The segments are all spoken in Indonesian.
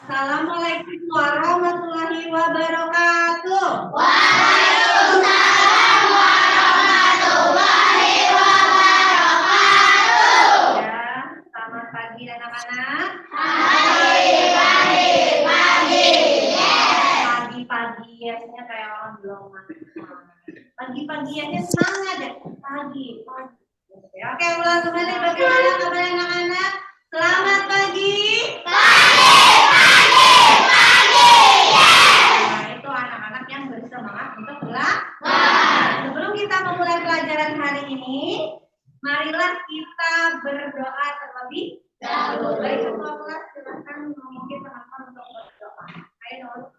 Assalamualaikum warahmatullahi wabarakatuh. Waalaikumsalam warahmatullahi wabarakatuh. Ya, selamat pagi anak-anak. Pagi. Pagi biasanya kayak orang belum makan. Pagi-pagiannya semangat ya. Pagi. Oke, ulang kembali. Bagaimana kabar anak-anak? Selamat pagi. Nah, itu anak-anak yang bersemangat untuk belajar. Sebelum kita memulai pelajaran hari ini, marilah kita berdoa terlebih dahulu. Baik, ketua kelas silakan memimpin teman-teman untuk berdoa. Ayo, Nur.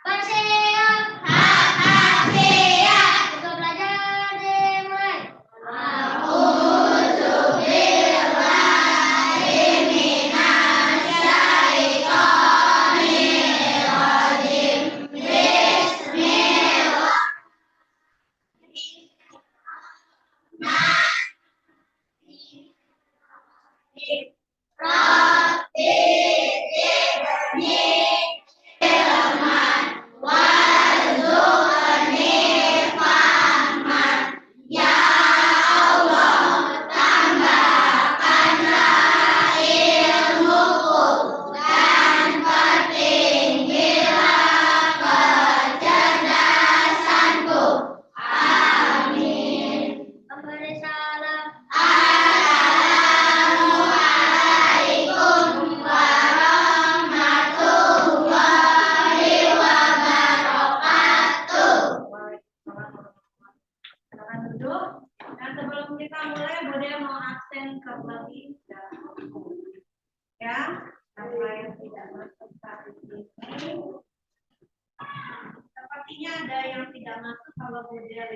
Bersiap, siap. Untuk belajar dimulai. Silakan duduk. Dan sebelum kita mulai, Bude mau absen terlebih dahulu. Ya, siapa yang tidak masuk saat ini? Sepertinya ada yang tidak masuk. Kalau Bude lihat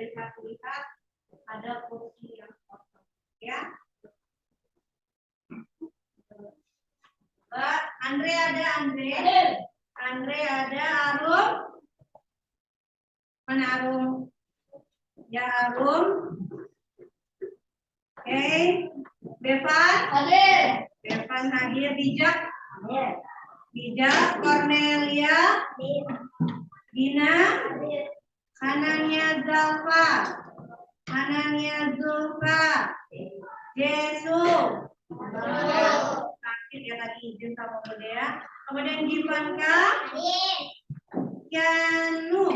ada kursi yang kosong. Ya. Andre ada, Andre? Andre ada, Arum? Mana Arum? Ya, Arum. Oke. Devan? Hadir. Devan hadir. Bijak? Bijak. Cornelia? Gina? Hanania Zalfa? Hanania Zulfa? Jesu? Sakit ya tadi izin sama Bude ya. Kemudian Givanka? Kianu?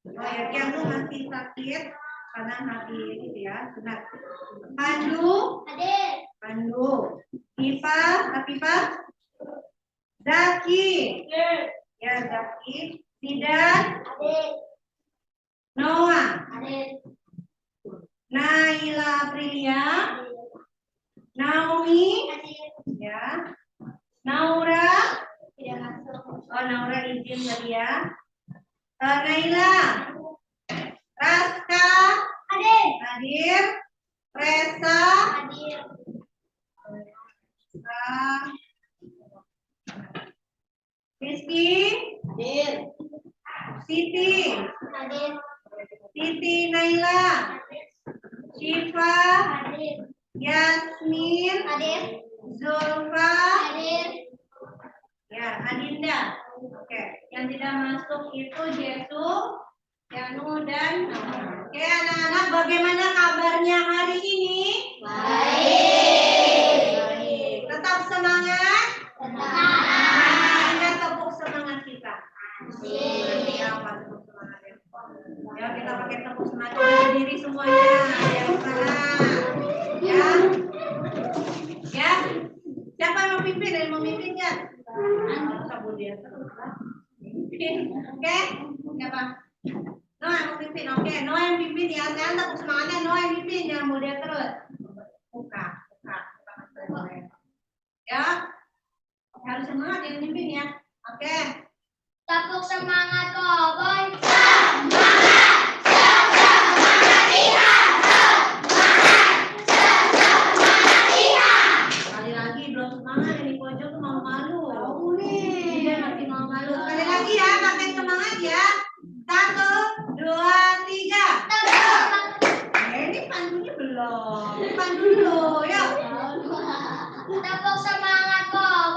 Oh ya, Kianu masih sakit karena habis itu ya, sunat. Pandu? Pandu. Ipa? Zaki? Ya, Zaki. Sidan? Noah? Naila Aprilia? Naomi? Ya. Naura? Oh, Naura izin tadi ya. Naila? Raska? Hadir. Resa? Rizky? Siti Naila? Syifa? Yasmin? Zulfa? Ya, Adinda. Oke, yang tidak masuk itu Jesu, Yanu dan Noah. Oke, anak-anak, bagaimana kabarnya hari ini? Baik. Tetap semangat? Ingat tepuk semangat kita. Ya, tepuk semangat ya. Ya, kita pakai tepuk semangat berdiri semuanya. Yang sana. Ya. Ya. Siapa yang memimpin? Yang memimpinnya? Oke, siapa? Noah yang memimpin. Oke, Noah yang pimpin ya. Sekarang tepuk semangatnya Noah yang pimpin, jangan Bude terus. Buka. Ya, harus semangat yang pimpin ya. Oke. Tepuk semangat cowboy. Sekali lagi belum semangat yang di pojok tuh malu-malu. Tahu nih. Dia masih malu-malu. Sekali lagi ya, pakai semangat ya. 1, 2, 3. Ini pandunya belum. Pandu dulu, yuk. Tepuk semangat cowboy.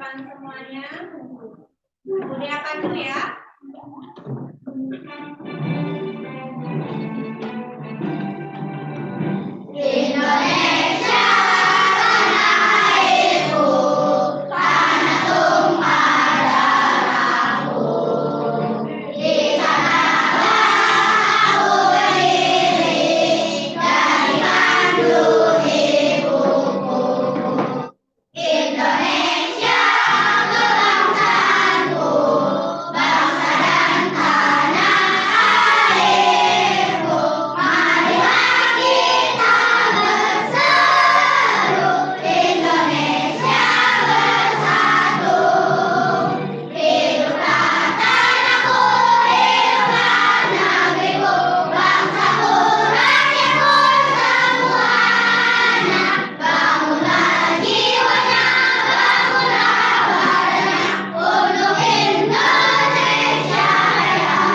depan semuanya. Udah pandu ya. Indonesia tanah airku, tanah tumpah darahku. Di sanalah aku berdiri dan dipandu ibuku. Indonesia kebangsaanku, bangsa dan tanah airku. Marilah kita berseru, Indonesia bersatu. Hiduplah tanahku, hiduplah negeriku, bangsaku, rakyatku semuanya. Bangunlah jiwanya, bangunlah badannya untuk Indonesia Raya.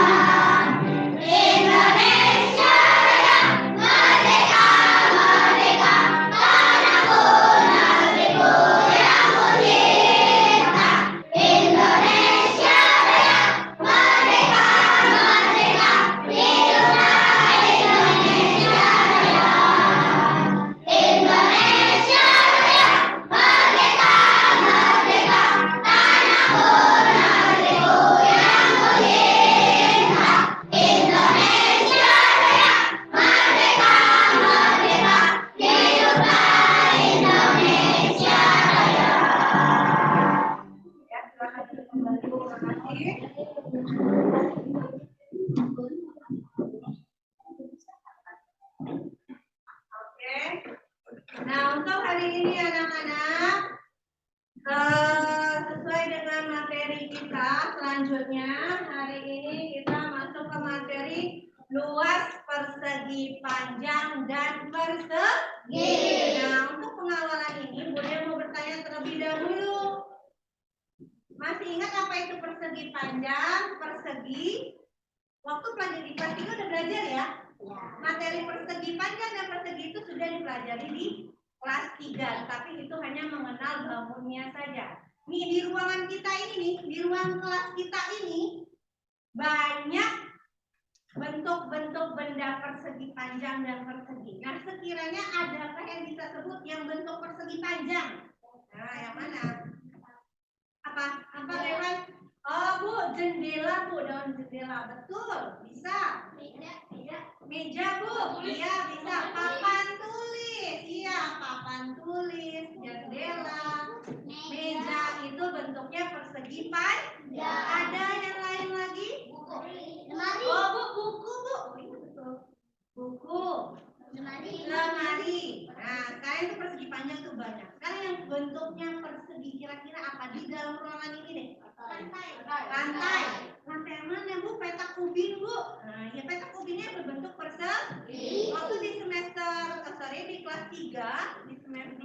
Indonesia Raya, merdeka, merdeka, tanahku, negeriku yang kucinta. Indonesia Raya, merdeka, merdeka, hiduplah Indonesia Raya. Indonesia Raya, merdeka, merdeka, tanahku, negeriku yang kucinta. Indonesia Raya, merdeka, merdeka, hiduplah Indonesia Raya. Ya, silakan kembali. Terima kasih. Oke. Nah, untuk hari ini anak-anak, sesuai dengan materi kita selanjutnya, hari ini kita masuk ke materi luas, persegi, panjang, dan persegi. Nah, untuk pengawalan ini, Bunda mau bertanya terlebih dahulu. Masih ingat apa itu persegi panjang, persegi? Waktu pelajar di kelas 3 udah belajar ya? Materi persegi panjang dan persegi itu sudah dipelajari di kelas 3, tapi itu hanya mengenal bangunnya saja. Nih di ruangan kita ini nih, di ruang kelas kita ini banyak bentuk-bentuk benda persegi panjang dan persegi. Nah, sekiranya adakah yang bisa sebut yang bentuk persegi panjang? Nah, yang mana? Apa Rewan? Oh Bu, jendela Bu, daun jendela. Betul, bisa. Meja Bu, iya bisa. Papan tulis, iya papan tulis, jendela, meja itu bentuknya persegi panjang. Ada yang lain lagi? Oh Bu, buku Bu, oh, iya betul. Buku, lemari. Nah, sekarang itu persegi panjang tuh banyak. Sekarang yang bentuknya persegi kira-kira apa di dalam ruangan ini deh? Lantai. Lantai yang mana Bu? Petak ubin Bu. Nah, ya petak ubinnya berbentuk persegi. Waktu di di kelas 3, di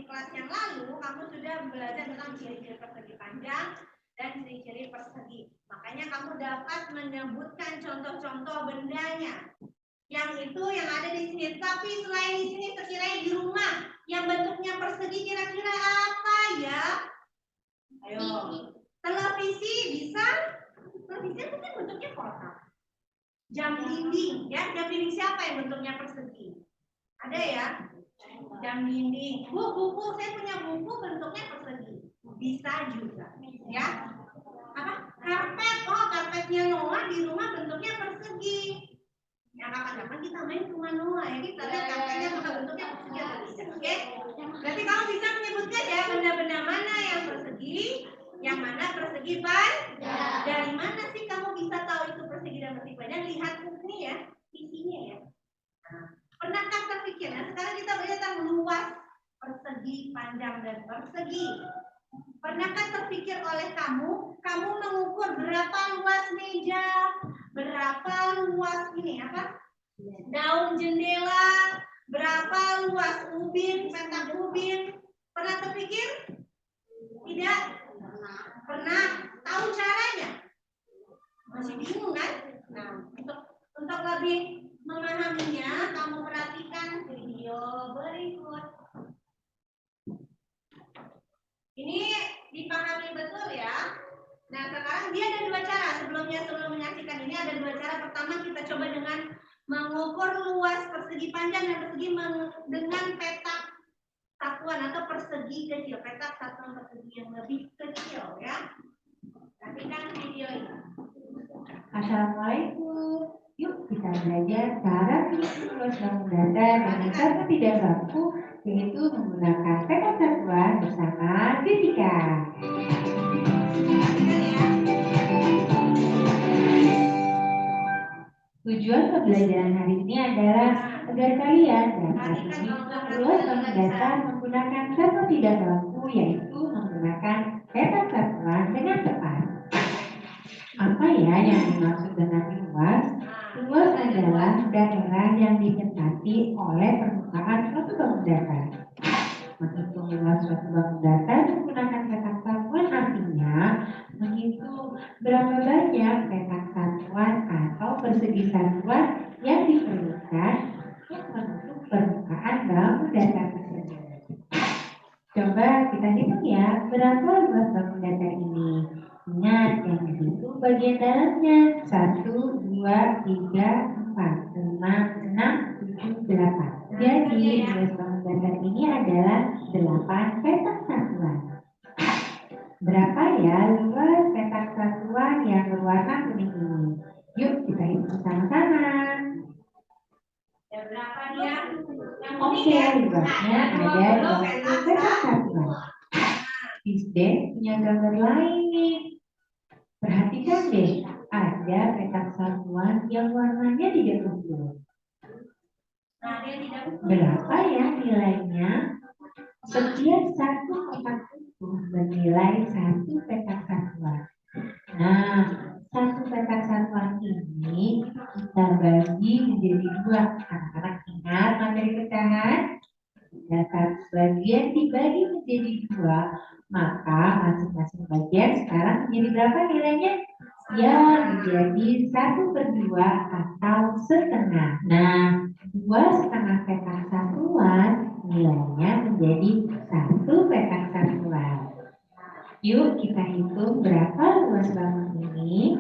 kelas yang lalu kamu sudah belajar tentang ciri-ciri persegi panjang dan ciri-ciri persegi. Makanya kamu dapat menyebutkan contoh-contoh bendanya. Yang itu yang ada di sini. Tapi selain di sini, sekiranya di rumah yang bentuknya persegi kira-kira apa ya? Ayo. Televisi bisa? Televisi mungkin bentuknya kotak. Jam dinding, ya. Jam dinding siapa yang bentuknya persegi? Ada ya? Jam dinding. Bu, buku. Saya punya buku bentuknya persegi. Bisa juga, ya. Apa? Karpet. Oh, karpetnya Noah di rumah bentuknya persegi. Yang kapan-kapan kita main ke rumah Noah ya, kita lihat karpetnya apakah bentuknya persegi atau tidak. Oke? Berarti kamu bisa menyebutkan ya benda-benda mana yang persegi, yang mana persegi panjang. Dari mana sih kamu bisa tahu itu persegi dan persegi panjang? Lihat ini ya, isinya ya. Nah, pernahkah terpikir? Nah, sekarang kita belajar tentang luas, persegi, panjang, dan persegi. Pernahkah terpikir oleh kamu mengukur berapa luas meja, berapa luas ini apa? Daun jendela, berapa luas ubin, petak ubin? Pernah terpikir? Tidak? Pernah? Tahu caranya? Masih bingung kan? Nah, untuk lebih memahaminya, kamu perhatikan video berikut. Ini dipahami betul sekarang dia ada dua cara. Sebelum menyaksikan ini ada dua cara. Pertama kita coba dengan mengukur luas persegi panjang dan persegi dengan petak satuan atau persegi kecil. Petak satuan persegi yang lebih kecil ya. Perhatikan video ini. Assalamualaikum. Yuk kita belajar cara menghitung luas bangun datar dengan cara tidak baku, yaitu menggunakan petak satuan bersama Jessica. Perhatikan ya. Tujuan pembelajaran hari ini adalah agar kalian dapat menghitung luas bangun datar menggunakan cara tidak baku, yaitu menggunakan petak satuan dengan tepat. Apa ya yang dimaksud dengan luas? Luas adalah daerah yang ditempati oleh permukaan suatu bangun datar. Menghitung luas suatu bangun datar menggunakan petak satuan artinya menghitung berapa banyak petak satuan atau persegi satuan yang diperlukan untuk menutup permukaan bangun datar tersebut. Coba kita hitung ya, berapa luas bangun datar ini? Ingat, yang dihitung bagian dalamnya 1, 2, 3, 4, 5, 6, 7, 8. Jadi luas bangun datar ini adalah 8 petak satuan. Berapa ya luas petak satuan yang berwarna kuning ini? Yuk kita hitung sama-sama. Ya, berapa dia? Yang Oke, kuning ya? luasnya ada 20 petak satuan. Isden punya gambar lain nih. Perhatikan deh, ada petak satuan yang warnanya tidak ungu. Nah, dia tidak utuh. Berapa ya nilainya? Setiap satu kotak utuh bernilai 1 petak satuan. Nah, 1 petak satuan ini kita bagi menjadi 2. Anak-anak ingat materi pecahan? Jika satu bagian dibagi menjadi 2, maka masing-masing bagian sekarang menjadi berapa nilainya? Ya, menjadi 1/2 atau setengah. Nah, 2,5 petak satuan nilainya menjadi 1 petak satuan. Yuk kita hitung berapa luas bangun ini.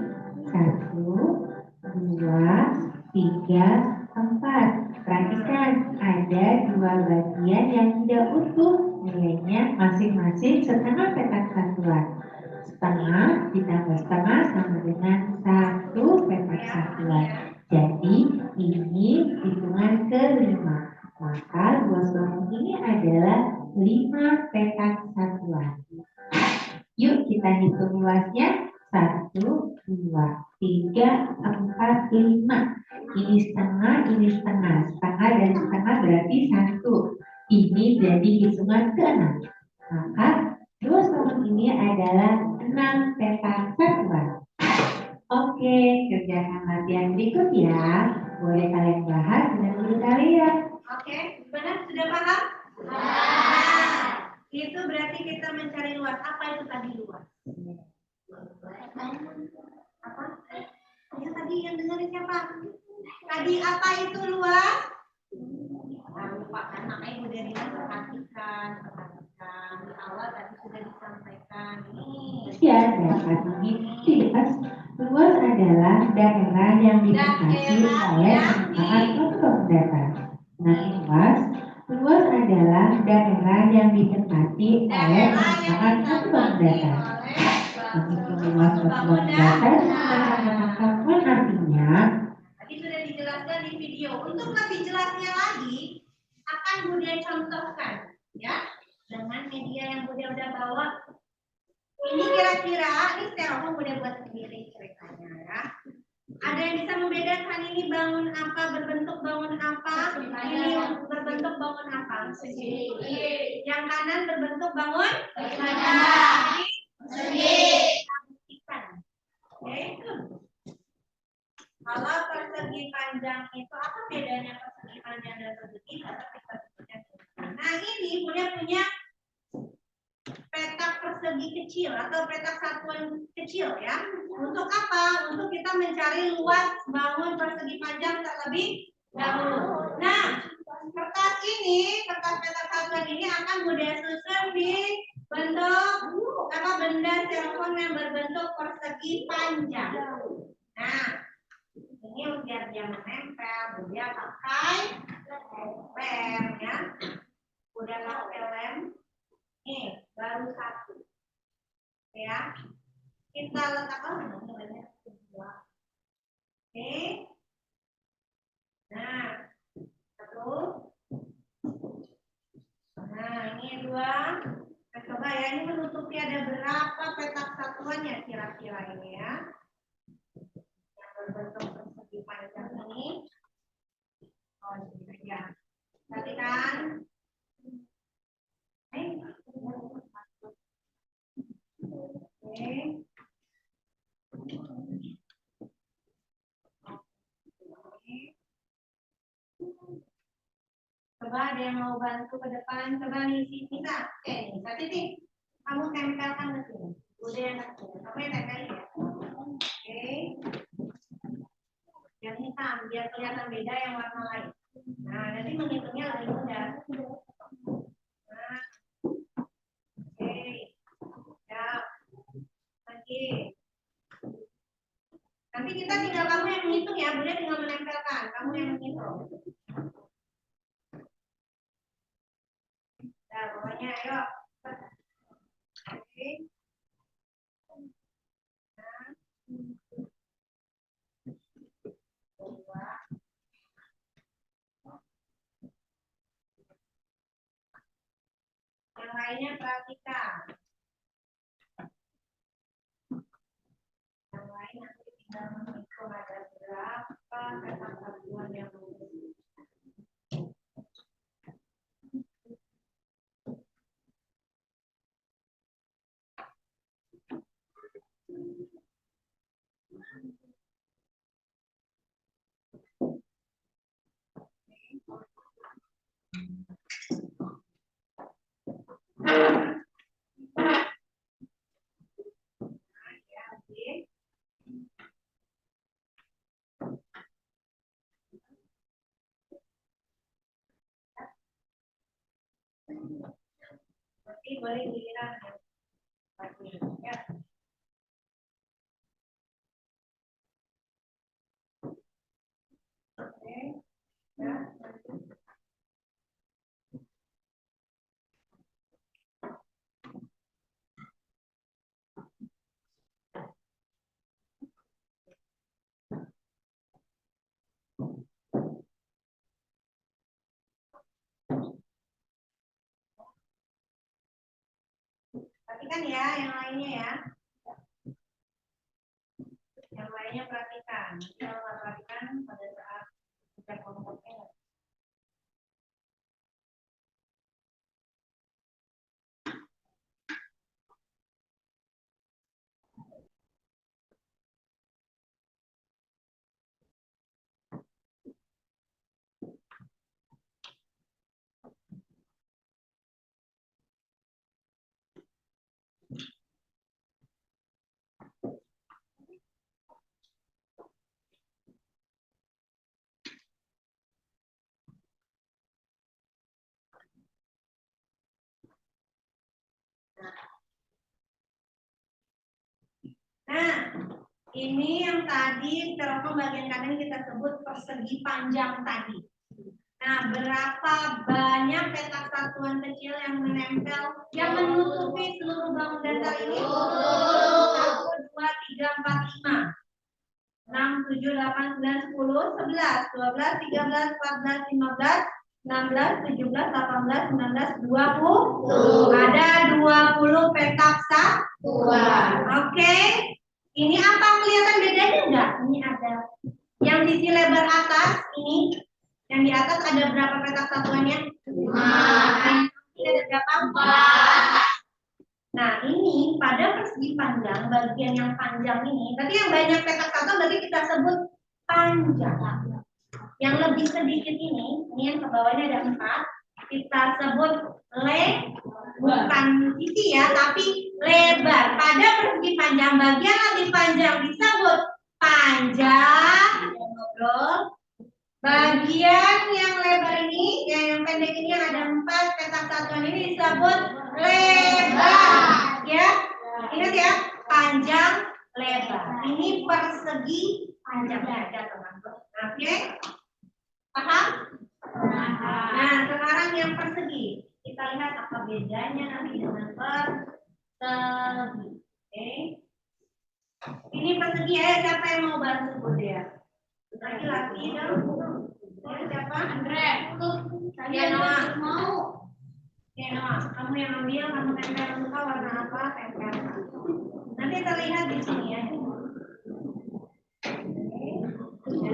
1, 2, 3, 4. Perhatikan, ada 2 bagian yang tidak utuh, nilainya masing-masing setengah petak satuan. Setengah ditambah setengah sama dengan 1 petak satuan. Jadi ini hitungan kelima. Maka luas bangun ini adalah 5 petak satuan. Yuk kita hitung luasnya. 1, 2, 3, 4, 5. Ini setengah, ini setengah. Setengah dari setengah berarti 1. Ini jadi hitungan ke-6. Maka luas bangun ini adalah 6 petak satuan. Oke, kerjaan latihan berikut ya. Boleh kalian bahas dengan guru kalian. Oke, gimana? Sudah paham? Nah, itu berarti kita mencari luas. Apa itu tadi luas? Apa? Ya tadi yang dengerin siapa? Tadi apa itu luas? Nah, lupa kan namanya Bu Dery perhatikan. Di awal tadi sudah disampaikan. Nih. Ya, dapat mengikuti luas adalah daerah yang ditempati oleh permukaan suatu bangun datar. Nah, luas adalah daerah yang ditempati oleh permukaan suatu bangun datar. Menghitung luas suatu bangun datar menggunakan petak satuan artinya Tadi sudah dijelaskan di video. Untuk lebih jelasnya lagi, akan Bunda contohkan, ya, dengan media yang Bunda udah bawa. Ini kira-kira, ini styrofoam Bunda buat sendiri ceritanya, ya. Ada yang bisa membedakan ini bangun apa, berbentuk bangun apa? Ini berbentuk bangun apa? Yang kanan berbentuk bangun? Ikan. Oke. Kalau persegi panjang itu apa bedanya persegi panjang dan persegi? Nah ini punya petak persegi kecil atau petak satuan kecil ya. Untuk apa? Untuk kita mencari luas bangun persegi panjang terlebih dahulu. Nah kertas petak satuan ini akan Bunda susun di bentuk apa benda telepon yang berbentuk persegi panjang. Nah, ini biar dia menempel, dia pakai lem ya. Udah pakai lem, nih baru satu, ya. Kita letakkan lemnya dua. Oke. Nah, satu. Nah, ini dua. Nah, coba ya, ini menutupi ada berapa petak satuannya kira-kira ini ya. Yang berbentuk persegi panjang ini. Oh, ini ya. Perhatikan. Oke. Coba ada yang mau bantu ke depan, coba nih bisa. Oke, nih, Titi, kamu tempelkan ke sini. Udah yang ke sini, kamu yang tempelin ya. Oke. Yang hitam, biar kelihatan beda yang warna lain. Nah, nanti menghitungnya lebih mudah. Nah, oke. Ya, lagi. Nanti kita tinggal kamu yang menghitung ya, Bunda tinggal menempelkan, kamu yang menghitung. Nah, pokoknya ayo. Oke. Nah. Dua. Yang lainnya perhatikan. Yang lain nanti tinggal menghitung ada berapa petak satuan yang mengisi. Berarti boleh giliran ya. Oke. Ya. Perhatikan ya yang lainnya ya. Yang lainnya perhatikan. Kalau nggak perhatikan pada saat kita kelompoknya. Nah, ini yang tadi teropong bagian kanan kita sebut persegi panjang tadi. Nah, berapa banyak petak satuan kecil yang menempel, yang menutupi seluruh bangun dasar ini? 1, 2, 3, 4, 5. 6, 7, 8, 9, 10, 11, 12, 13, 14, 15, 16, 17, 18, 19, 20. Ada 20 petak satuan. Oke. Ini apa kelihatan bedanya enggak? Ini ada yang sisi lebar atas ini, yang di atas ada berapa petak satuannya? 5. Ini ada berapa? 4. Nah, ini pada persegi panjang, bagian yang panjang ini, tadi yang banyak petak satuan berarti kita sebut panjang. Yang lebih sedikit ini yang ke bawahnya ada 4, kita sebut bukan sisi ya, tapi lebar. Pada persegi panjang, bagian lebih panjang disebut panjang. Ngobrol. Bagian yang lebar ini, yang pendek ini yang ada 4 petak satuan ini disebut lebar. Ya, ingat ya. panjang, lebar. Ini persegi panjangnya aja teman-teman. Oke? Paham? Nah, sekarang yang persegi. Kita lihat apa bedanya nanti dengan persegi. Oke? Ini persegi ya, siapa yang mau bantu Bunda ya? Laki-laki dong. Siapa? Andre. Ya, Noah. Ya, Noah. Kamu yang ambil, kamu tempel suka warna apa? Tempel. Nanti terlihat di sini ya. Oke. Ya.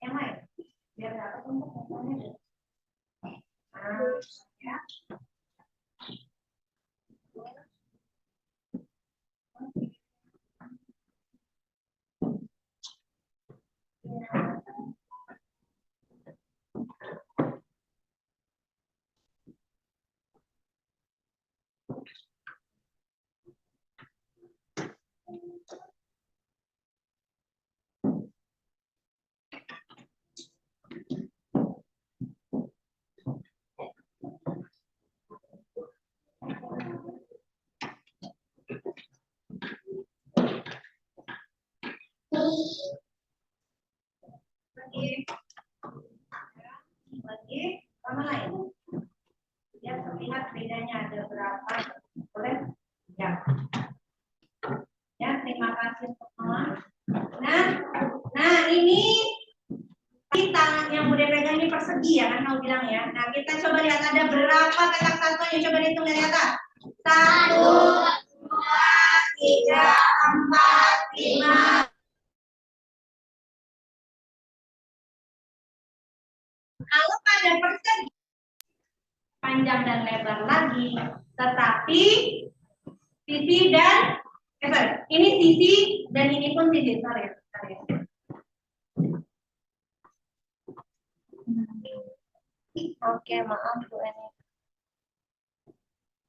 Yang lain. Biar dapat untuk fotonya. Nah, ya. Lagi, sama lain. Biar terlihat bedanya ada berapa. Boleh? Ya. Ya, terima kasih semua. Nah ini kita yang udah pegang ini persegi ya kan mau bilang ya. Nah kita coba lihat ada berapa petak satuan yang coba dihitung dari atas. 1, 2, 3, 4, 5. Kalau pada persegi panjang dan lebar lagi, tetapi sisi dan ini sisi dan ini pun sisi. Sorry. Oke, maaf Bu Eni.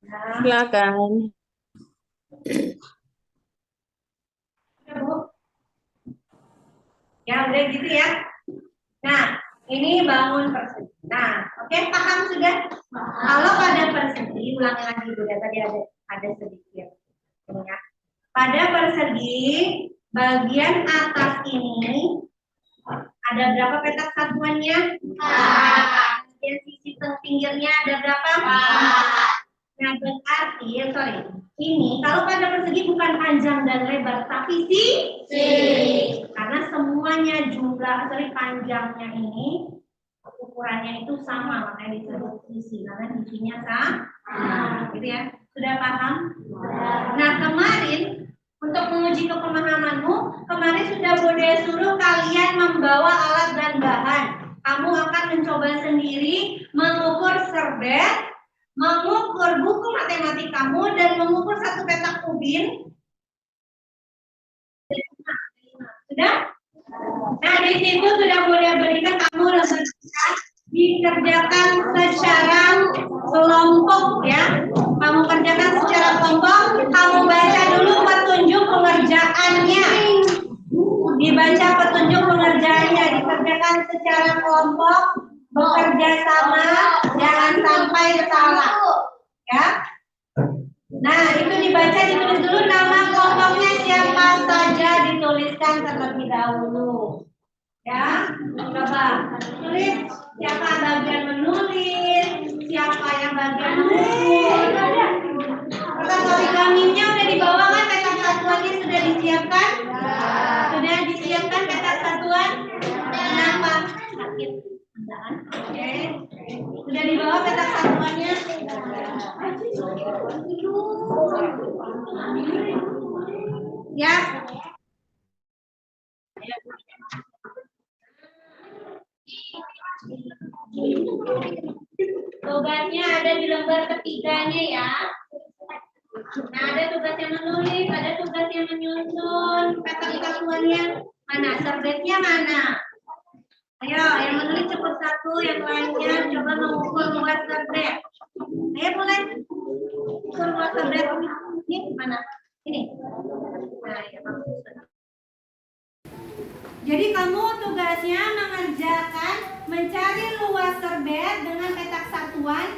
Nah, Silakan. ya, Bu. Ya udah gitu ya. Nah, ini bangun persegi. Nah, oke, paham sudah? Kalau pada persegi, ulangi lagi Bu ya, tadi ada sedikit. Ya. Pada persegi, bagian atas ini ada berapa petak satuannya? 4. Dan sisi pinggirnya ada berapa? 4. Nah, berarti, ini kalau pada persegi bukan panjang dan lebar, tapi sisi. Karena semuanya jumlah, panjangnya ini, ukurannya itu sama, makanya disebut sisi. Karena sisinya sama. Gitu ya. Sudah paham? Nah, kemarin, untuk menguji kepemahamanmu, kemarin sudah Bunda suruh kalian membawa alat dan bahan. Kamu akan mencoba sendiri mengukur serbet, mengukur buku matematik kamu, dan mengukur satu petak ubin. Sudah? Nah, di situ sudah Bunda berikan kamu bisa dikerjakan secara kelompok ya. Kamu kerjakan secara kelompok, kamu baca dulu petunjuk pengerjaannya. Dibaca petunjuk pengerjaannya, dikerjakan secara kelompok, bekerja sama, jangan sampai salah. Ya. Nah, itu dibaca, ditulis dulu nama kelompoknya siapa saja, dituliskan terlebih dahulu. Ya, coba tulis siapa bagian menulis, siapa yang bagian mengukur. Kertas origaminya udah dibawa kan, petak satuannya sudah disiapkan? Sudah disiapkan petak satuan? Kenapa? Sakit. Oke. Sudah dibawa petak satuannya? Ya. Tugasnya ada di lembar ketiganya ya. Nah, ada tugas yang menulis, ada tugas yang menyusun. Petak satuannya mana? Serbetnya mana? Ayo, yang menulis cukup satu, yang lainnya coba mengukur luas serbet. Ayo mulai. Ukur luas serbet. Ini mana? Ini. Nah, ya, bagus. Jadi kamu tugasnya mengerjakan mencari luas serbet dengan petak satuan,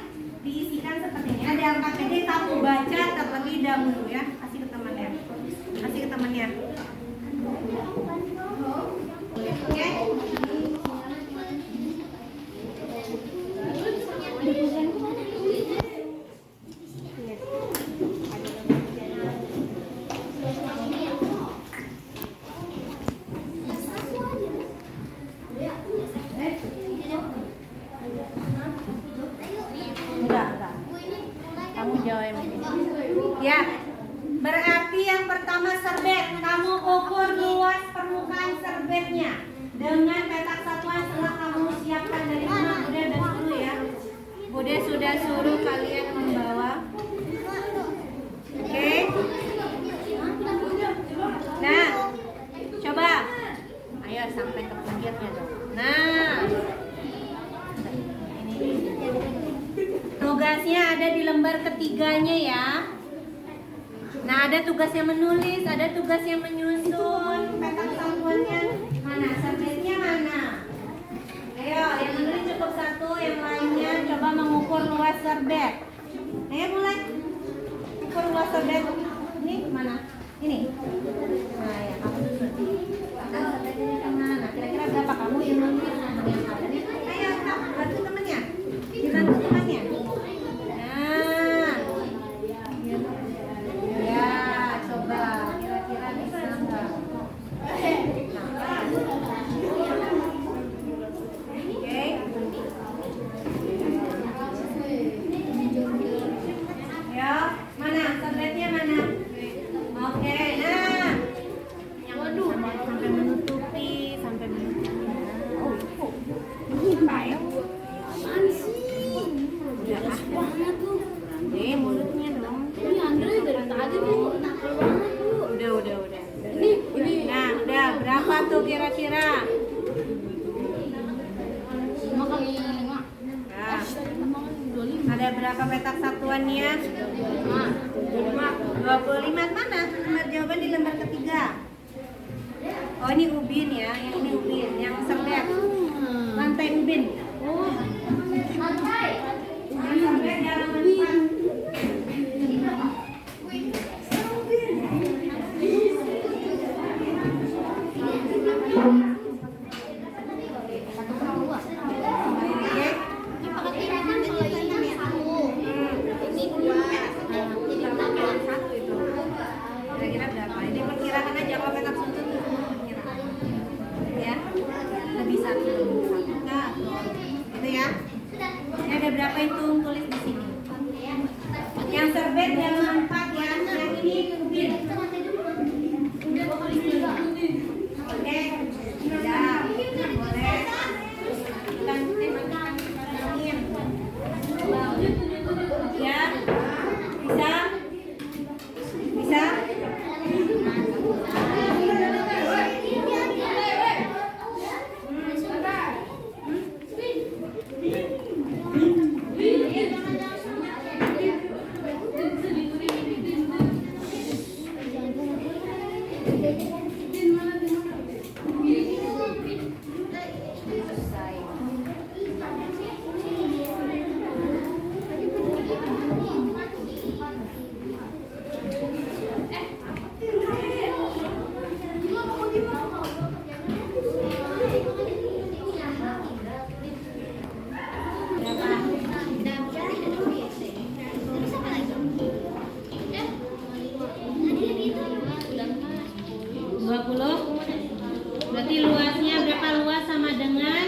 diisikan seperti ini. Ada angka PD, kamu baca terlebih dahulu ya. Kasih ke temannya. Kasih ke temannya. Oke. Kamu jawab yang ini. Ya, berarti yang pertama serbet. Kamu ukur luas permukaan serbetnya dengan petak satuan setelah kamu siapkan dari rumah. Bude udah suruh ya. Bude sudah suruh kalian membawa. Oke. Nah, coba. Ayo sampai ke pinggirnya dong. Nah. Tugasnya ada di lembar ketiganya ya. Nah, ada tugas yang menulis, ada tugas yang menyusun. Petak satuannya mana? Serbetnya mana? Ayo, yang menulis cukup satu, yang lainnya coba mengukur luas serbet. Ayo mulai. Ukur luas serbet. Ini mana? Ini. Nah, ya, kamu susun. Petak serbetnya di mana? Kira-kira berapa kamu yang menulis? Ayo, bantu temannya. Dibantu temannya. Nah, udah berapa tuh kira-kira? 5 kali 5. Nah, ada berapa petak satuannya? 25 mana? Nomor jawaban di lembar ketiga. Oh, ini ubin ya, yang ini ubin, yang serbet. Lantai ubin. Oh, lantai. Serbet dalam bentuk. Ada berapa itu tulis di sini. Yang serbet dalam 4 ya, yang ini ubin. Oke, sudah boleh. Ya, bisa, bisa. Berarti luasnya berapa? Luas sama dengan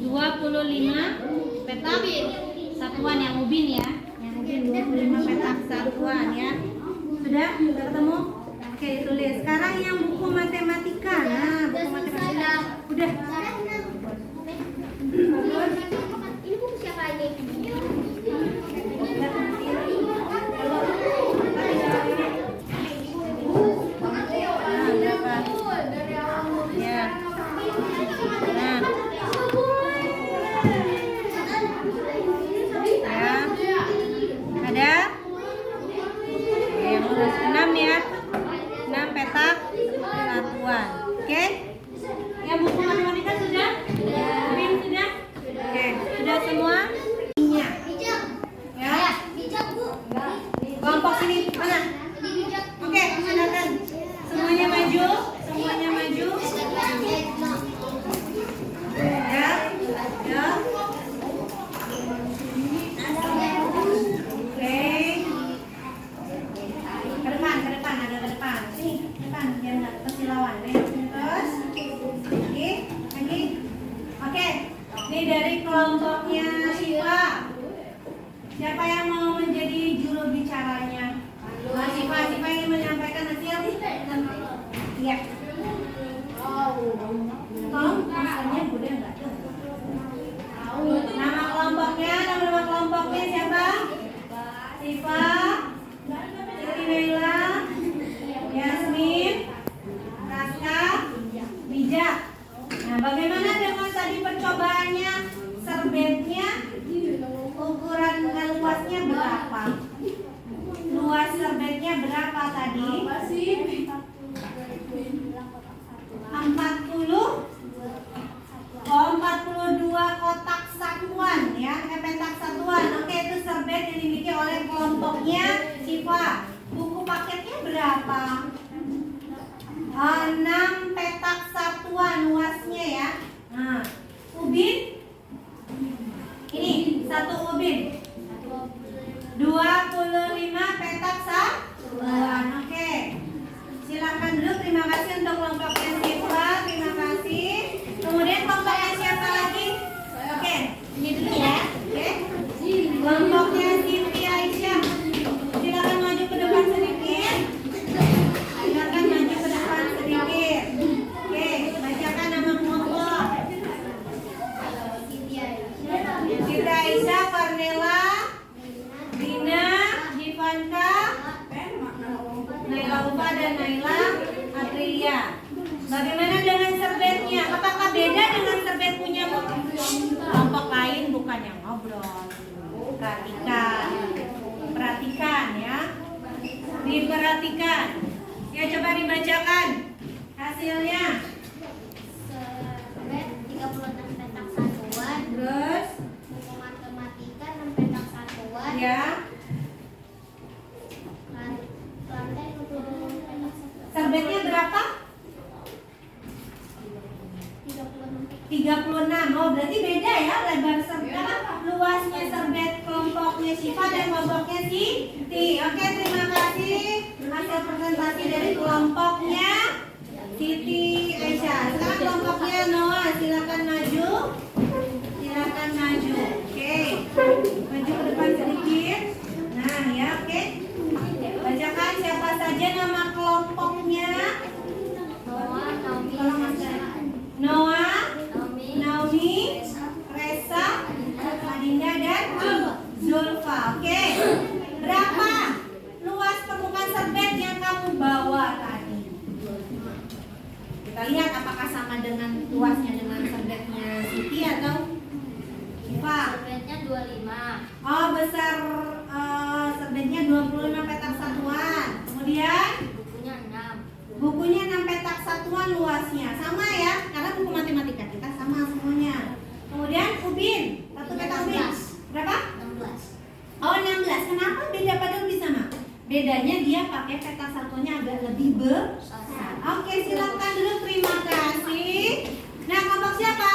25 petak satuan yang ubin ya. Yang ubin 25 petak satuan ya. Sudah ketemu? Oke, ditulis. Sekarang yang buku matematika. Nah, buku matematika. Udah. Ini buku siapa ini? Siapa yang mau menjadi juru bicaranya? Siapa ingin menyampaikan hasil? Iya. Tolong misalnya Bunda enggak tahu. Nama kelompoknya siapa? Siva, Siti Naila, Yasmin, Raska, Bijak. Nah, bagaimana dengan tadi percobaannya? Serbetnya ukuran luasnya berapa? Luas serbetnya berapa tadi? 42 kotak satuan ya, petak satuan. Oke, itu serbet yang dimiliki oleh kelompoknya Siva. Buku paketnya berapa? 6 petak satuan luasnya ya. Nah, ubin ini satu ubin 25 petak satuan. Oke. Silakan dulu, terima kasih untuk kelompoknya Siva, terima kasih. Kemudian kelompoknya siapa lagi? Oke, ini dulu ya. Oke. Kelompoknya Siti Aisyah. Silakan maju ke depan sedikit. Silakan maju ke depan sedikit. Oke, bacakan nama kelompok. Siti Aisyah, Farnela, Dina, Jivanka, Naila Upa dan Naila Atria. Bagaimana dengan serbetnya? Apakah beda dengan serbet punya kelompok lain? Bukan yang ngobrol. Perhatikan ya. Diperhatikan. Ya, coba dibacakan hasilnya. Serbet 36 petak satuan. Terus Buku matematika 6 petak satuan. ya, Lantai 20 petak satuan. serbetnya berapa? 36. Oh, berarti beda ya lebar serbet, luasnya serbet kelompoknya Siva dan kelompoknya Siti. Oke, terima kasih hasil presentasi dari kelompoknya Siti Aisyah. Sekarang kelompoknya Noah, silakan maju. Silakan maju. Oke, maju ke depan sedikit. Nah, ya, oke. Bacakan siapa saja nama kelompoknya. Noah, Naomi, Tolong Mas Dara. Noah, Naomi, Resa, Adinda dan Zulfa. Oke. Berapa luas permukaan serbet yang kamu bawa tadi? Kita lihat apakah sama dengan luasnya dengan serbetnya Siti atau Siva. Serbetnya 25. Oh, besar serbetnya 25 petak satuan. Kemudian Bukunya 6. bukunya 6 petak satuan luasnya. Sama ya, karena buku matematika kita sama semuanya. Kemudian ubin, 1 petak ubin. Berapa? 16. Oh, 16. Kenapa beda padahal lebih sama? Bedanya dia pakai petak satunya agak lebih besar. Oke, silakan dulu, terima kasih. Nah, kelompok siapa?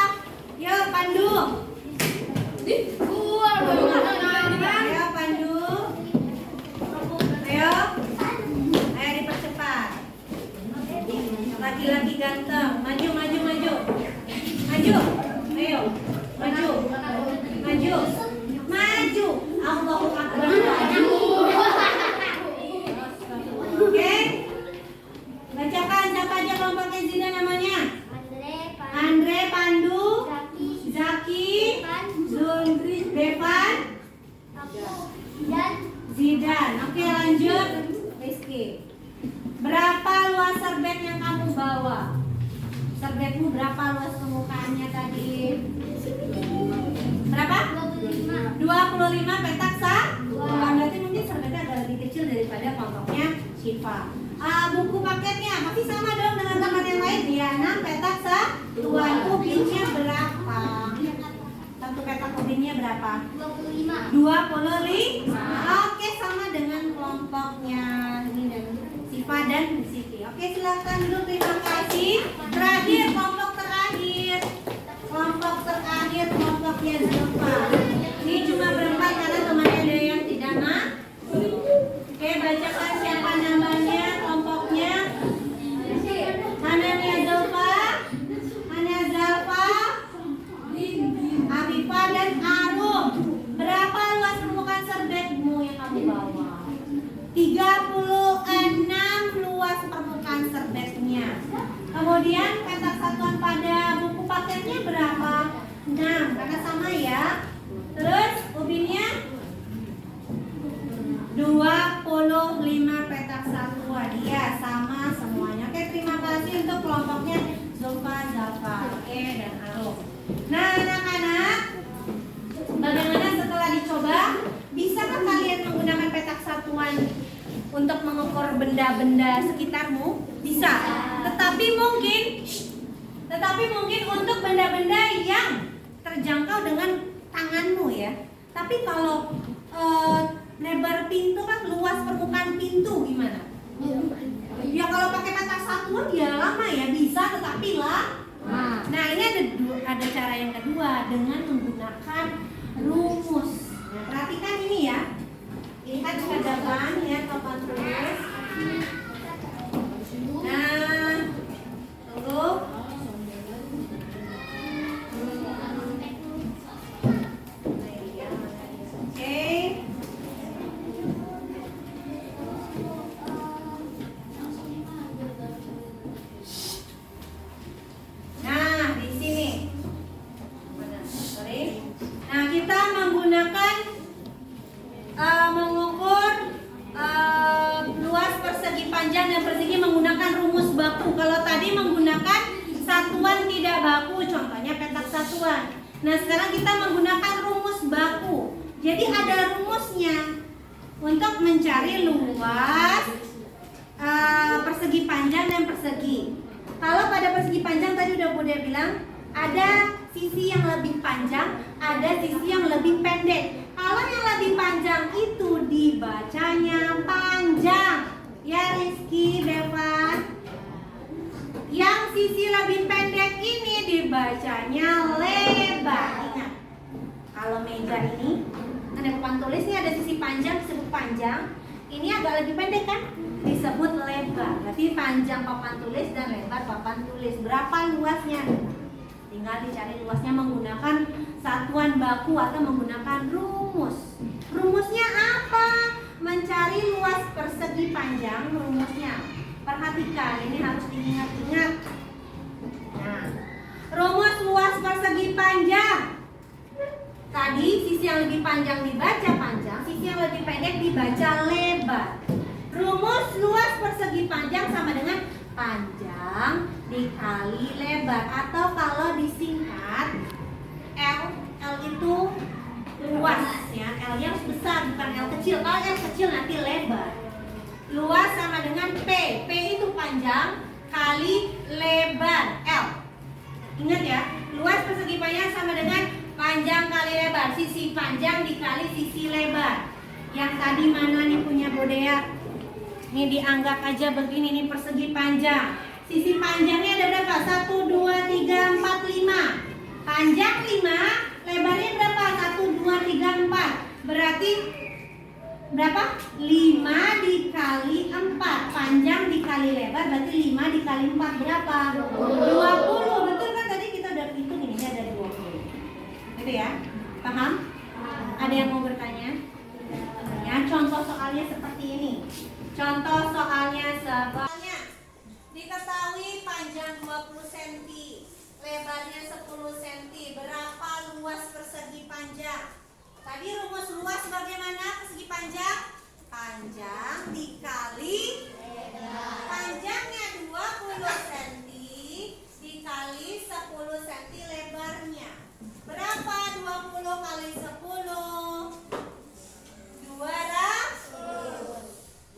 Yuk, Pandu. Ayo, Pandu. Ayo. Ayo dipercepat. Laki-laki ganteng, maju. Ayo, maju. Allahu Akbar. Oke. Bacakan siapa aja kelompoknya Zina namanya? Andre, Pandu, Zaki, Devan, Dan Zidan. Oke, lanjut. Rizky. Berapa luas serbet yang kamu bawa? Serbetmu berapa luas permukaannya tadi? Berapa? 25 petak satuan. Berarti mungkin serbetnya agak lebih kecil daripada kelompoknya Siva. Buku paketnya masih sama dong dengan teman yang lain. Ya, 6 petak satuan. Ubinnya berapa? Satu petak ubinnya berapa? 25. Oke, sama dengan kelompoknya ini dan Siva dan Siti. Oke, silakan dulu, terima kasih. Terakhir, kelompok terakhir. Kelompoknya Zulfa. Ini cuma berempat karena temannya ada yang tidak Oke, bacakan siapa namanya kelompoknya. Hanania Zulfa, Afifah dan Arum. Berapa luas permukaan serbet 6 karena sama ya. Terus ubinnya 25 petak satuan. Iya, sama semuanya. Oke, terima kasih untuk kelompoknya Zulfa, Zalfa, oke, dan Aruf. Nah, anak-anak, bagaimana setelah dicoba? Bisakah kalian menggunakan petak satuan untuk mengukur benda-benda sekitarmu? Bisa. Tetapi mungkin untuk benda-benda yang terjangkau dengan tanganmu ya. Tapi kalau lebar pintu kan, luas permukaan pintu gimana? Ya kalau pakai petak satuan ya lama ya, bisa tetapi lah. Nah, ini ada cara yang kedua dengan menggunakan rumus. Nah, perhatikan ini ya. Lihat ke depan ya, papan tulis. Nah, tunggu. Oke. Nah, di sini. Sorry. Nah, kita menggunakan mengukur luas, persegi, panjang, dan persegi menggunakan rumus baku. Kalau tadi menggunakan satuan tidak baku, contohnya petak satuan. Nah, sekarang kita menggunakan rumus baku. Jadi ada rumusnya untuk mencari luas, persegi panjang, dan persegi. Kalau pada persegi panjang tadi udah Bunda bilang ada sisi yang lebih panjang, ada sisi yang lebih pendek. Kalau yang lebih panjang itu dibacanya panjang. Ya Rizky, Devan. Yang sisi lebih pendek ini dibacanya lebar. Ingat, kalau meja ini ada papan tulis, ini ada sisi panjang disebut panjang. Ini agak lebih pendek kan? Disebut lebar. Berarti panjang papan tulis dan lebar papan tulis. Berapa luasnya? Tinggal dicari luasnya menggunakan satuan baku atau menggunakan rumus. Rumusnya apa? Mencari luas persegi panjang, rumusnya. Perhatikan, ini harus diingat-ingat. Nah, rumus luas persegi panjang. Tadi sisi yang lebih panjang dibaca panjang, sisi yang lebih pendek dibaca lebar. Rumus luas persegi panjang sama dengan panjang dikali lebar, atau kalau disingkat L itu luas ya, L nya harus besar bukan L kecil. Kalau L kecil nanti lebar. Luas sama dengan P itu panjang kali lebar L. Ingat ya, luas persegi panjang sama dengan panjang kali lebar, sisi panjang dikali sisi lebar. Yang tadi mana nih punya Bodea? Ini dianggap aja begini nih persegi panjang. Sisi panjangnya ada berapa? 1, 2, 3, 4, 5. Panjang 5, lebarnya berapa? 1, 2, 3, 4. Berarti berapa? 5 dikali 4. Panjang dikali lebar berarti 5 dikali 4 berapa? 20. Betul kan, tadi kita udah hitung ini ada 20. Gitu ya? Paham? Ada yang mau bertanya? Ya, contoh soalnya seperti ini. Contoh soalnya sebenarnya diketahui panjang 20 cm, lebarnya 10 cm. Berapa luas persegi panjang? Tadi rumus luas bagaimana persegi panjang? Panjang dikali panjangnya 20 cm dikali 10 cm lebarnya. Berapa 20 kali 10? 200.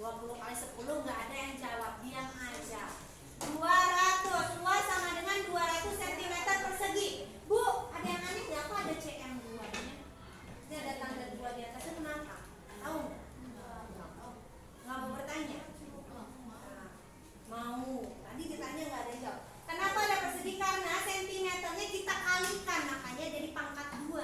20 kali 10 nggak ada yang jawab, diam aja. 200. Luas sama dengan 200 cm persegi. Bu, ada yang aneh nggak? Kok ada CM2 nya? Ini ada tanda 2 di atasnya, kenapa? Tahu nggak? Nggak mau bertanya? Nah, mau. Tadi ditanya nggak ada yang jawab. Kenapa ada persegi? Karena sentimeternya kita kalikan, makanya jadi pangkat 2.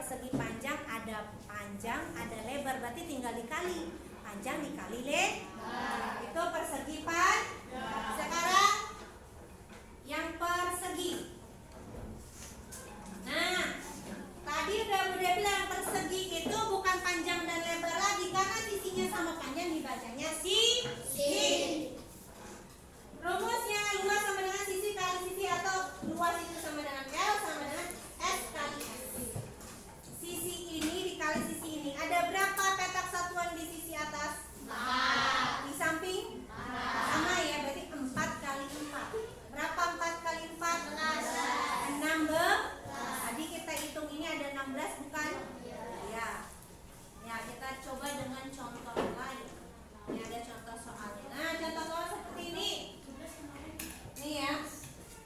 persegi panjang, ada lebar, berarti tinggal dikali. Panjang dikali lebar. Itu persegi panjang. Sekarang yang persegi. Nah, tadi udah bilang persegi itu bukan panjang dan lebar lagi karena sisinya sama panjang dibacanya sisi. Rumusnya luas sama dengan sisi kali sisi atau luas itu sama dengan L sama dengan S kali S. Sisi ini dikali sisi ini. Ada berapa petak satuan di sisi atas? 4. Di samping? 4. Sama ya, berarti 4 kali 4. Berapa 4 kali 4? 16. Tadi kita hitung ini ada 16 bukan? Ya. Ya, kita coba dengan contoh lain. Ini ada contoh soalnya. Nah, contoh soal seperti ini. Nih ya.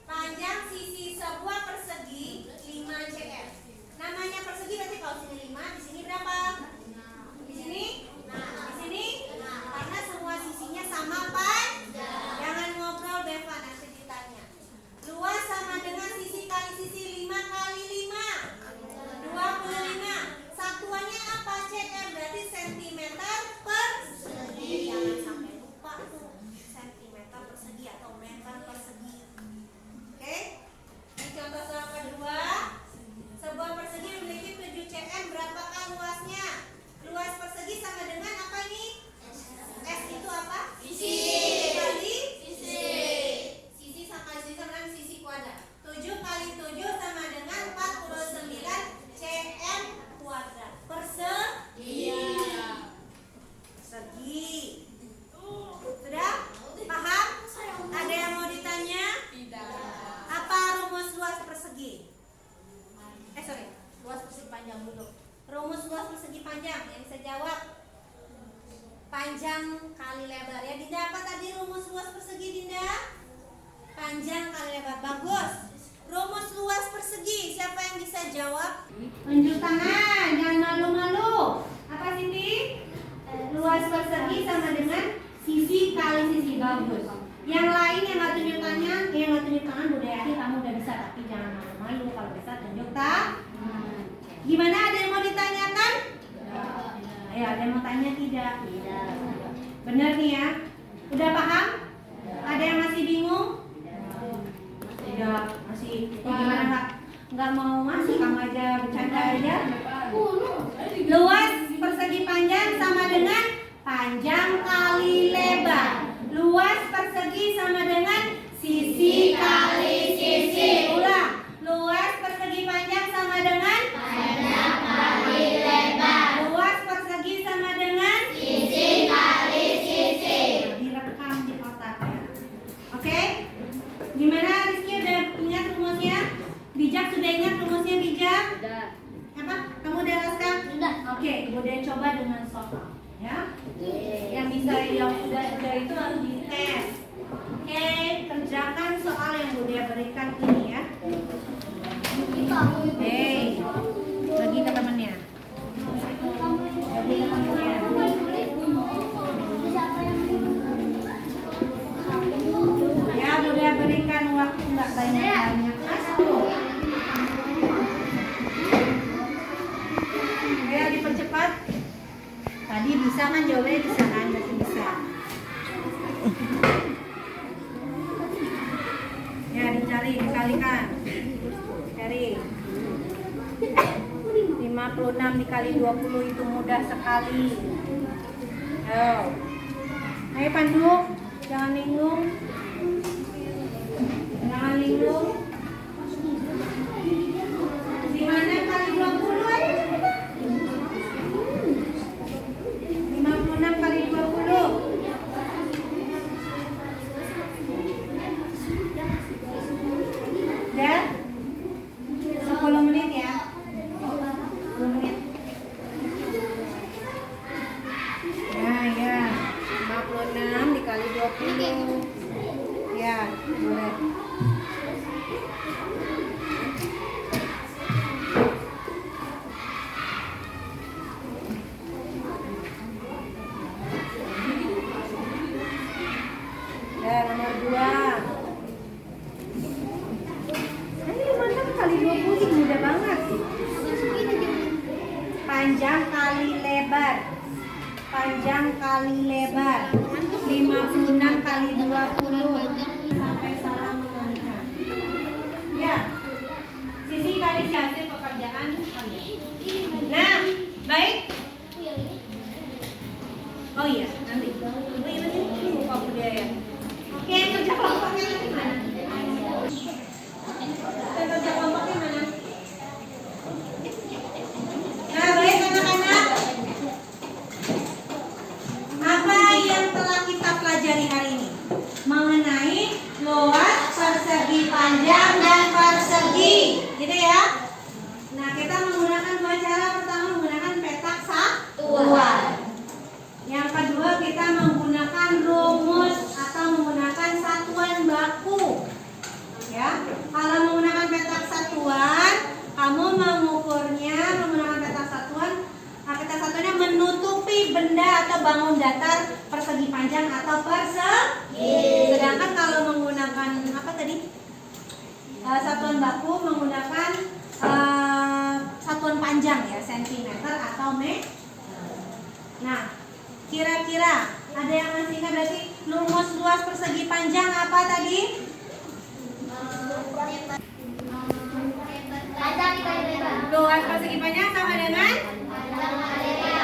Panjang sisi sebuah persegi 5 cm. Namanya persegi berarti kalau sini 5, di sini berapa? Di sini? Di sini? Karena semua sisinya sama panjang. Jangan ngobrol Beva, nanti ditanya. Luas sama dengan sisi kali sisi 5 kali 5. 25. Satuannya apa? cm, berarti centimeter persegi. Jangan sampai lupa tuh. Centimeter persegi atau meter persegi. Oke? Ini contoh soal kedua. Sebuah persegi memiliki 7 cm. Berapakah luasnya? Luas persegi sama dengan apa ini? S itu apa? Sisi. Kali sisi. Sisi sama sisi kuadrat. 7 kali 7 sama dengan 49 cm kuadrat. Persegi. Persegi. Sudah? Paham? Ada yang mau ditanya? Tidak. Apa rumus luas persegi? Luas persegi panjang dulu. Rumus luas persegi panjang yang bisa jawab. Panjang kali lebar ya. Dinda apa tadi rumus luas persegi Dinda? Panjang kali lebar. Bagus. Rumus luas persegi. Siapa yang bisa jawab? Tunjuk tangan. Jangan malu-malu. Apa Siti? Luas persegi sama dengan sisi kali sisi. Bagus. Yang lain yang nggak tunjuk tangan, Budayati kamu udah bisa, tapi jangan malu-malu. Kalau bisa tunjuk tangan. Gimana, ada yang mau ditanyakan? Ya, ada yang mau tanya tidak? Benar nih ya? Udah paham? Ada yang masih bingung? Tidak, masih. Gimana nggak mau masih? Kamu aja bercanda aja. Luas persegi panjang sama dengan panjang kali lebar. Luas persegi sama dengan sisi kali sisi. Ulang. Luas persegi panjang sama dengan panjang kali lebar. Luas persegi sama dengan sisi kali sisi. Direkam di otak ya. Oke? Gimana Rizky, udah ingat rumusnya? Bijak sudah ingat rumusnya Bijak? Sudah. Apa? Kamu udah rasakan? Sudah. Oke, kemudian coba dengan soal ya. Yang bisa yang sudah itu harus dites. Oke, kerjakan soal yang udah berikan ini ya. Hey, bagi ke temannya. Bagi ke temannya. Ya, udah berikan waktu nggak banyak-banyak. Ya, dipercepat. Tadi bisa kan jawabnya bisa kan? Berarti bisa. Ya, dikalikan. Cari. 56 dikali 20 itu mudah sekali. Ayo Pandu, jangan linglung. Jangan linglung. Gimana kali 20 ayo? 56 kali 20. Ya? 10 menit ya. 10 menit. Nah, ya. 56 dikali 20. Ya, boleh. Ya, nomor 2. Ini 56 kali 20 ini mudah banget. panjang kali lebar, 56 kali 20 sampai salah mengalihkan. Ya, sisi kali hasil pekerjaan kalian. Nah, baik. Oh iya, nanti. Oh iya, nanti lupa budaya. Oke, kerja kelompoknya nanti mana? Kerja kelompoknya mana? Nah, baik anak-anak. Apa yang telah kita pelajari hari ini? Mengenai luas, persegi panjang, dan persegi. Gitu ya? Nah, kita menggunakan dua cara. Pertama menggunakan petak satuan. Yang kedua kita menggunakan rumus atau menggunakan satuan baku. Ya, kalau menggunakan petak satuan, kamu mengukurnya menggunakan petak satuan. Nah, petak satuannya menutupi benda atau bangun datar persegi panjang atau persegi. Sedangkan kalau menggunakan apa tadi? Satuan baku menggunakan satuan panjang ya, sentimeter atau meter. Nah, kira-kira ada yang masih ingat berarti rumus luas persegi panjang apa tadi? Luas persegi panjang sama dengan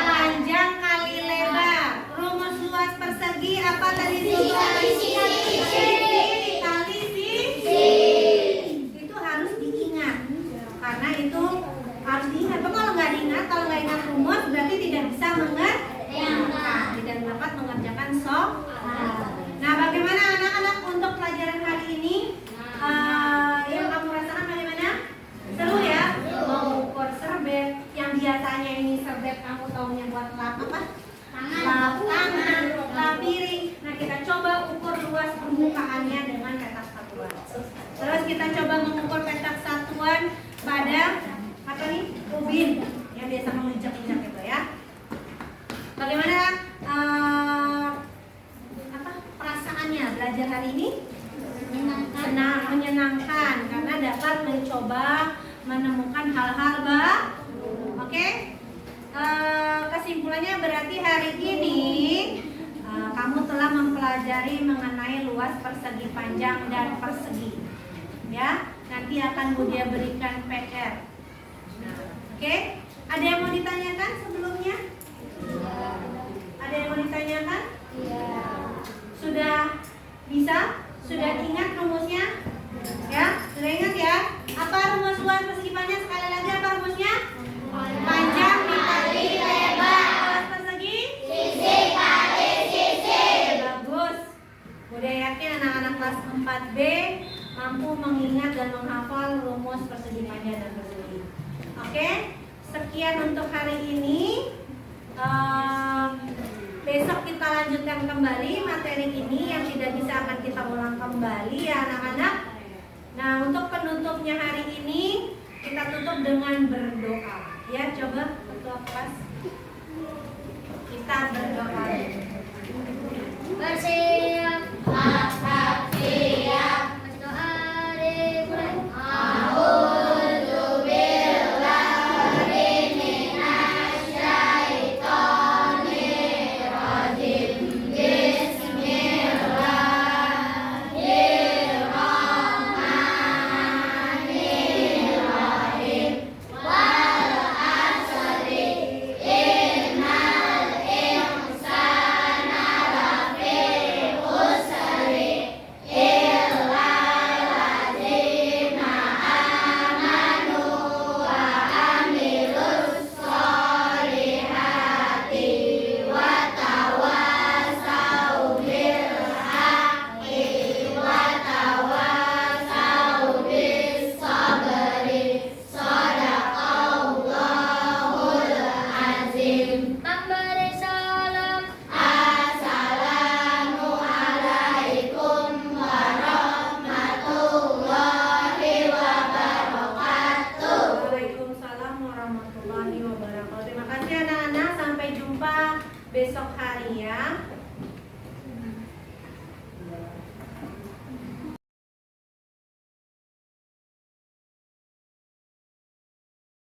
panjang kali lebar. Rumus luas persegi apa tadi? Dikali sisi. Itu harus diingat. Karena itu harus diingat. Kalau nggak ingat rumus berarti tidak bisa tidak dapat mengerjakan soal. Nah, bagaimana anak-anak untuk pelajaran hari ini? Yang kamu rasakan bagaimana? Seru ya? Mengukur serbet. Yang biasanya ini serbet kamu taunya buat lap apa? Lap tangan, lap piring. Nah, kita coba ukur luas permukaannya dengan petak satuan. Terus kita coba mengukur petak satuan pada apa nih? Ubin yang biasa menginjak-injak itu ya. Bagaimana perasaannya belajar hari ini? Menyenangkan karena dapat mencoba menemukan hal-hal baru. Oke? Kesimpulannya berarti hari ini kamu telah mempelajari mengenai luas persegi panjang dan persegi. Ya, nanti akan Budia berikan PR. Oke? Ada yang mau ditanyakan sebelumnya? Ada yang mau ditanyakan? Iya. Sudah bisa? Sudah ingat rumusnya? Ya? Sudah ingat ya? Apa rumus luas persegi panjang? Sekali lagi apa rumusnya? Panjang dikali lebar. Luas persegi? Sisi kali sisi. Bagus. Udah yakin anak-anak kelas 4B mampu mengingat dan menghafal rumus persegi panjang dan persegi. Oke? Sekian untuk hari ini. Besok kita lanjutkan kembali materi ini yang tidak bisa akan kita ulang kembali ya anak-anak. Nah, untuk penutupnya hari ini kita tutup dengan berdoa. Ya, coba ketua kelas kita berdoa. Bersiap, siap. Berdoa dimulai. Terima kasih anak-anak, sampai jumpa besok hari ya.